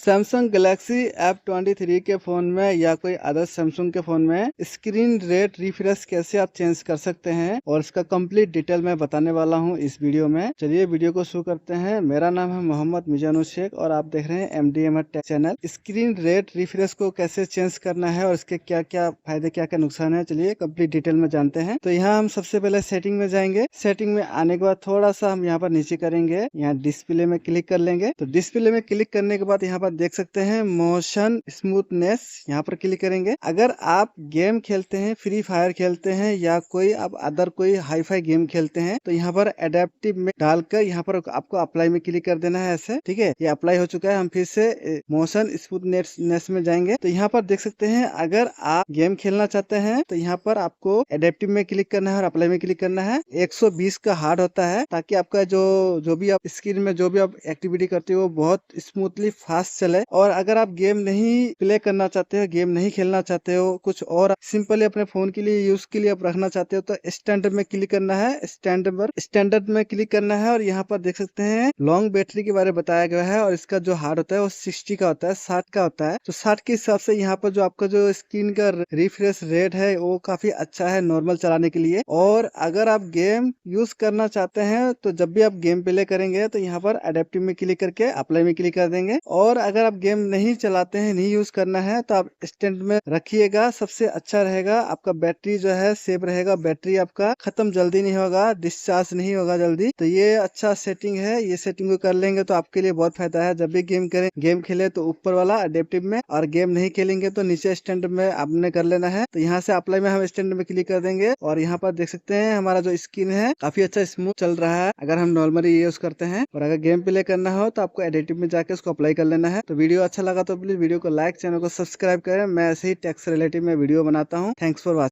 Samsung Galaxy F23 के phone में या कोई अदर सैमसंग के फ़ोन में स्क्रीन रेट रिफ्रेश कैसे आप चेंज कर सकते हैं और इसका कंप्लीट डिटेल मैं बताने वाला हूं इस वीडियो में। चलिए वीडियो को शुरू करते हैं। मेरा नाम है मोहम्मद मिजानुर शेख और आप देख रहे हैं MDMR take channel. Screen rate refresh को कैसे चेंज करना है और इसके क्या क्या फायदे क्या क्या नुकसान है, चलिए कंप्लीट डिटेल में जानते हैं। तो यहाँ हम सबसे पहले सेटिंग में जाएंगे। सेटिंग में आने के बाद थोड़ा सा हम यहाँ पर नीचे करेंगे, यहाँ डिस्प्ले में क्लिक कर लेंगे। तो डिस्प्ले में क्लिक करने के बाद यहाँ पर देख सकते हैं मोशन स्मूथनेस, यहाँ पर क्लिक करेंगे। अगर आप गेम खेलते हैं, फ्री फायर खेलते हैं या कोई आप अदर कोई हाई फाई गेम खेलते हैं तो यहाँ पर एडेप्टिव में डालकर यहाँ पर आपको अप्लाई में क्लिक कर देना है ऐसे। ठीक है, ये अप्लाई हो चुका है। हम फिर से मोशन स्मूथनेस में जाएंगे तो यहाँ पर देख सकते हैं अगर आप गेम खेलना चाहते हैं तो यहाँ पर आपको एडेप्टिव में क्लिक करना है और अप्लाई में क्लिक करना है। 120 का हार्ड होता है ताकि आपका जो भी आप स्क्रीन में जो भी आप एक्टिविटी करते हो वो बहुत स्मूथली फास्ट चले। और अगर आप गेम नहीं प्ले करना चाहते हो, गेम नहीं खेलना चाहते हो, कुछ और सिंपली अपने फोन के लिए यूज के लिए आप रखना चाहते हो तो स्टैंडर्ड में क्लिक करना है। स्टैंडर्ड में क्लिक करना है और यहाँ पर देख सकते हैं लॉन्ग बैटरी के बारे में बताया गया है और इसका जो हार्ड होता है वो 60 का होता है, 60 का होता है। तो 60 के हिसाब से यहाँ पर जो आपका जो स्क्रीन का रिफ्रेश रेट है वो काफी अच्छा है नॉर्मल चलाने के लिए। और अगर आप गेम यूज करना चाहते हैं तो जब भी आप गेम प्ले करेंगे तो यहाँ पर एडेप्टिव में क्लिक करके अप्लाई में क्लिक कर देंगे। और अगर आप गेम नहीं चलाते हैं, नहीं यूज करना है तो आप स्टैंड में रखिएगा, सबसे अच्छा रहेगा। आपका बैटरी जो है सेव रहेगा, बैटरी आपका खत्म जल्दी नहीं होगा, डिस्चार्ज नहीं होगा जल्दी। तो ये अच्छा सेटिंग है, ये सेटिंग को कर लेंगे तो आपके लिए बहुत फायदा है। जब भी गेम खेले तो ऊपर वाला एडेप्टिव में, और गेम नहीं खेलेंगे तो नीचे स्टैंड में आपने कर लेना है। तो यहाँ से अप्लाई में हम स्टैंड में क्लिक कर देंगे और यहाँ पर देख सकते हैं हमारा जो स्क्रीन है काफी अच्छा स्मूथ चल रहा है अगर हम नॉर्मली यूज करते हैं। और अगर गेम प्ले करना हो तो आपको एडिटिव में जाके उसको अप्लाई कर लेना है। तो वीडियो अच्छा लगा तो प्लीज वीडियो को लाइक, चैनल को सब्सक्राइब करें। मैं ऐसे ही टेक्स रिलेटेड में वीडियो बनाता हूँ। Thanks for watching.